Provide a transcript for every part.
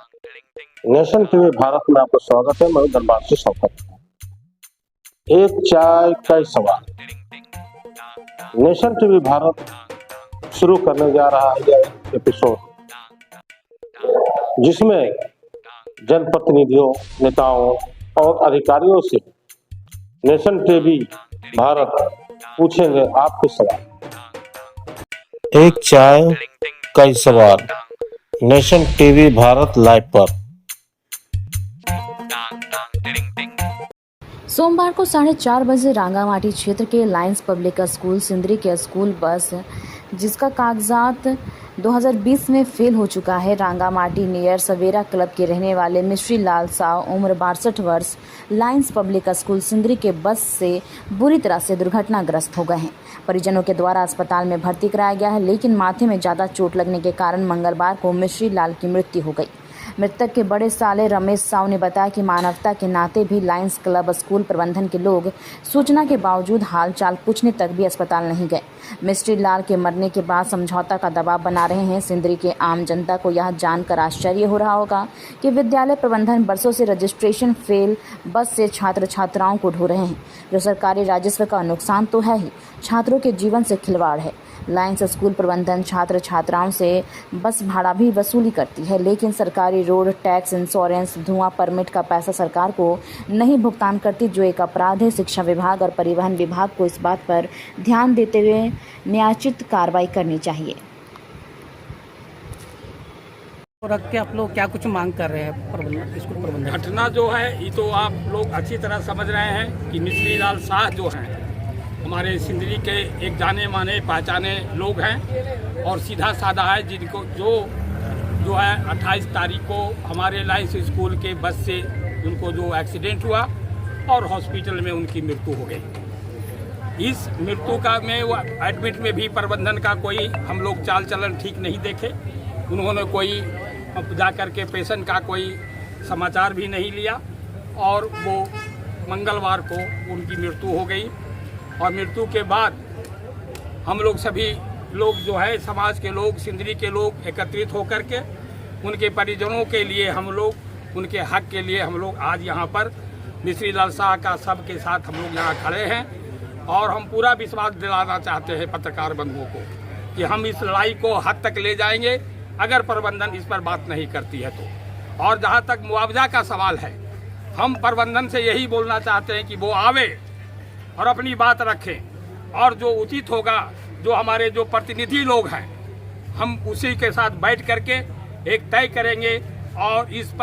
Nation TV Bharat में आपका स्वागत है। मैं दरबार से शौकत। एक चाय कई सवाल। नेशन टीवी भारत शुरू करने जा रहा है यह एपिसोड, जिसमें जनप्रतिनिधियों, नेताओं और अधिकारियों से नेशन टीवी भारत पूछेंगे आपके सवाल। एक चाय कई सवाल, नेशन टीवी भारत लाइव पर। सोमवार को 4:30 बजे रांगामाटी क्षेत्र के लायंस पब्लिक स्कूल सिंदरी के स्कूल बस, जिसका कागजात 2020 में फेल हो चुका है, रांगामाटी नियर सवेरा क्लब के रहने वाले मिश्री लाल साव उम्र 62 वर्ष लायंस पब्लिक स्कूल सिंदरी के बस से बुरी तरह से दुर्घटनाग्रस्त हो गए हैं। परिजनों के द्वारा अस्पताल में भर्ती कराया गया है, लेकिन माथे में ज़्यादा चोट लगने के कारण मंगलवार को मिश्री लाल की मृत्यु हो गई। मृतक के बड़े साले रमेश साव ने बताया कि मानवता के नाते भी लायंस क्लब स्कूल प्रबंधन के लोग सूचना के बावजूद हालचाल पूछने तक भी अस्पताल नहीं गए। मिस्ट्री लाल के मरने के बाद समझौता का दबाव बना रहे हैं। सिंदरी के आम जनता को यह जानकर आश्चर्य हो रहा होगा कि विद्यालय प्रबंधन बरसों से रजिस्ट्रेशन फेल बस से छात्र छात्राओं को ढो रहे हैं, जो सरकारी राजस्व का नुकसान तो है ही, छात्रों के जीवन से खिलवाड़ है। लायंस स्कूल प्रबंधन छात्र छात्राओं से बस भाड़ा भी वसूली करती है, लेकिन सरकारी रोड टैक्स, इंश्योरेंस, धुआं परमिट का पैसा सरकार को नहीं भुगतान करती, जो एक अपराध है। शिक्षा विभाग और परिवहन विभाग को इस बात पर ध्यान देते हुए न्यायोचित कार्रवाई करनी चाहिए। रख के आप लोग क्या कुछ मांग कर रहे हैं स्कूल प्रबंधन? घटना जो है ये तो आप लोग अच्छी तरह समझ रहे हैं कि मिश्री लाल शाह जो हैं हमारे सिंदरी के एक जाने माने पहचाने लोग हैं और सीधा साधा है, जिनको जो है 28 तारीख को हमारे लायंस स्कूल के बस से उनको जो एक्सीडेंट हुआ और हॉस्पिटल में उनकी मृत्यु हो गई। इस मृत्यु का में वो एडमिट में भी प्रबंधन का कोई हम लोग चाल चलन ठीक नहीं देखे। उन्होंने कोई जा कर के पेशेंट का कोई समाचार भी नहीं लिया और वो मंगलवार को उनकी मृत्यु हो गई। और मृत्यु के बाद हम लोग सभी लोग जो है समाज के लोग, सिंदरी के लोग एकत्रित होकर के उनके परिजनों के लिए हम लोग उनके हक के लिए हम लोग आज यहाँ पर मिश्री लाल शाह का सबके साथ हम लोग यहाँ खड़े हैं और हम पूरा विश्वास दिलाना चाहते हैं पत्रकार बंधुओं को कि हम इस लड़ाई को हद तक ले जाएंगे अगर प्रबंधन इस पर बात नहीं करती है तो। और जहाँ तक मुआवजा का सवाल है, हम प्रबंधन से यही बोलना चाहते हैं कि वो आवे और अपनी बात रखें और जो उचित होगा, जो हमारे जो प्रतिनिधि लोग हैं, हम उसी के साथ बैठ करके एक तय करेंगे और इस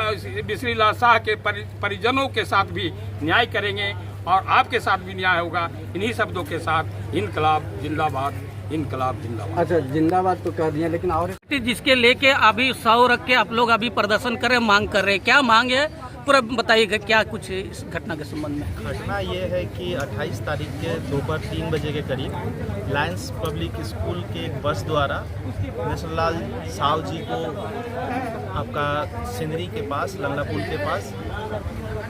मिश्री लाल शाह के परिजनों के साथ भी न्याय करेंगे और आपके साथ भी न्याय होगा। इन्हीं शब्दों के साथ इनकलाब जिंदाबाद, इनकलाब जिंदाबाद। अच्छा, जिंदाबाद तो कह दिया, लेकिन और जिसके लेके अभी 100 रख के आप लोग अभी प्रदर्शन कर रहे, मांग कर रहे, क्या मांग है पूरा बताइएगा क्या कुछ इस घटना के संबंध में? घटना ये है कि 28 तारीख के दोपहर 3 बजे के करीब लायंस पब्लिक स्कूल के एक बस द्वारा मिश्री लाल साव जी को आपका सिंदरी के पास लंगड़ा पुल के पास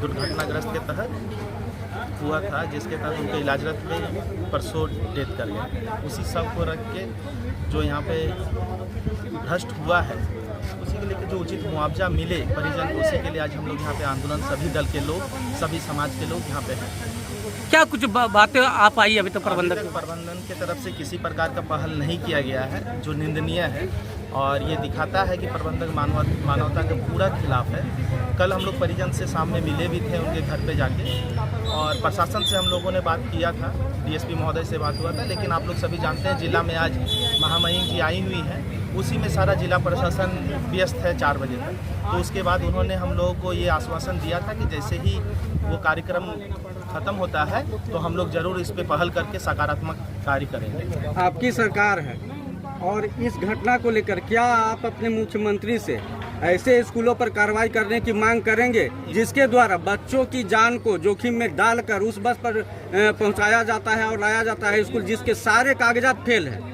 दुर्घटनाग्रस्त के तहत हुआ था, जिसके तहत उनके इलाजरत में परसों डेथ कर गया। उसी सब को रख के जो यहाँ पे भ्रष्ट हुआ है उसी के लिए जो उचित मुआवजा मिले परिजन को, उसी के लिए आज हम लोग यहाँ पे आंदोलन, सभी दल के लोग, सभी समाज के लोग यहाँ पे हैं। क्या कुछ बातें आप आई अभी तो प्रबंधन की तरफ से किसी प्रकार का पहल नहीं किया गया है, जो निंदनीय है और ये दिखाता है कि प्रबंधक मानवता के पूरा खिलाफ है। कल हम लोग परिजन से सामने मिले भी थे उनके घर पे जाके और प्रशासन से हम लोगों ने बात किया था, डीएसपी महोदय से बात हुआ था, लेकिन आप लोग सभी जानते हैं जिला में आज महामहिम जी आई हुई हैं, उसी में सारा जिला प्रशासन व्यस्त है 4 बजे तक। तो उसके बाद उन्होंने हम लोगों को ये आश्वासन दिया था कि जैसे ही वो कार्यक्रम ख़त्म होता है तो हम लोग ज़रूर इस पे पहल करके सकारात्मक कार्य करेंगे। आपकी सरकार है और इस घटना को लेकर क्या आप अपने मुख्यमंत्री से ऐसे स्कूलों पर कार्रवाई करने की मांग करेंगे जिसके द्वारा बच्चों की जान को जोखिम में डालकर उस बस पर पहुंचाया जाता है और लाया जाता है स्कूल जिसके सारे कागजात फेल हैं?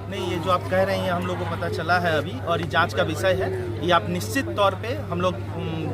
नहीं, ये जो आप कह रहे हैं हम लोग को पता चला है अभी और ये जांच का विषय है। ये आप निश्चित तौर पे हम लोग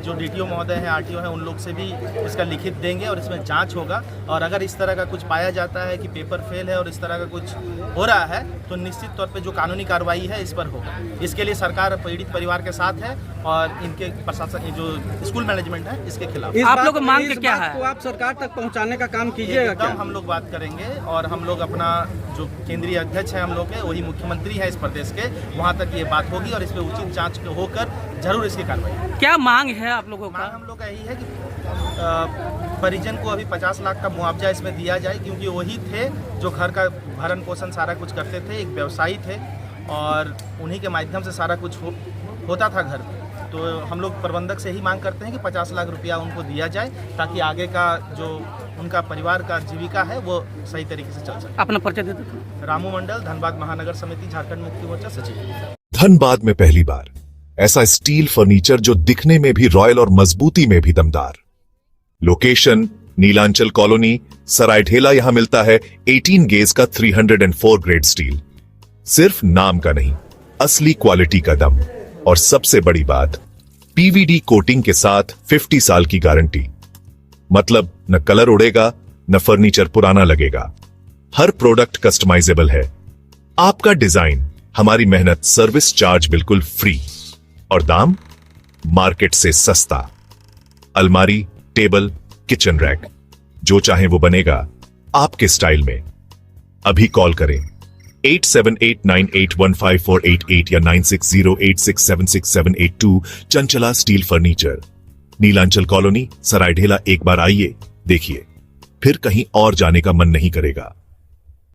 जो डीटीओ महोदय हैं, आरटीओ हैं, उन लोग से भी इसका लिखित देंगे और इसमें जांच होगा। और अगर इस तरह का कुछ पाया जाता है कि पेपर फेल है और इस तरह का कुछ हो रहा है तो निश्चित तौर पे जो कानूनी कार्रवाई है इस पर होगा। इसके लिए सरकार पीड़ित परिवार के साथ है और इनके प्रशासन जो स्कूल मैनेजमेंट है इसके खिलाफ। इस आप बात- लोग की मांग इस क्या बात है? को आप सरकार तक पहुंचाने का काम कीजिएगा क्या? एकदम हम लोग बात करेंगे और हम लोग अपना जो केंद्रीय अध्यक्ष है हम लोग के, वही मुख्यमंत्री है इस प्रदेश के, वहाँ तक ये बात होगी और इस पर उचित जांच होकर जरूर इसकी कार्रवाई। क्या मांग है आप लोगों मांग का? हम लोग का यही है कि परिजन को अभी 50 लाख का मुआवजा इसमें दिया जाए, क्योंकि वही थे जो घर का भरण पोषण सारा कुछ करते थे, एक व्यवसायी थे और उन्हीं के माध्यम से सारा कुछ होता था घर में। तो हम लोग प्रबंधक से ही मांग करते हैं कि 50 लाख रुपया उनको दिया जाए, ताकि आगे का जो उनका परिवार का जीविका है वो सही तरीके से चल सके। अपना परिचय दे दो। रामू मंडल, धनबाद महानगर समिति, झारखंड मुक्ति मोर्चा सचिव। धनबाद में पहली बार ऐसा स्टील फर्नीचर जो दिखने में भी रॉयल और मजबूती में भी दमदार। Location Nilanchal colony, Saraidhela. यहां मिलता है 18 गेज का 304 ग्रेड स्टील। सिर्फ नाम का नहीं, असली क्वालिटी का दम। और सबसे बड़ी बात, पीवीडी कोटिंग के साथ 50 साल की गारंटी। मतलब न कलर उड़ेगा, न फर्नीचर पुराना लगेगा। हर प्रोडक्ट कस्टमाइजेबल है। आपका डिजाइन, हमारी मेहनत, सर्विस चार्ज बिल्कुल फ्री। और दाम मार्केट से सस्ता। अलमारी, टेबल, किचन रैक, जो चाहे वो बनेगा आपके स्टाइल में। अभी कॉल करें 8789815488 या 9608676782। Chanchala steel furniture, Nilanchal colony, Saraidhela. एक बार आइए, देखिए, फिर कहीं और जाने का मन नहीं करेगा।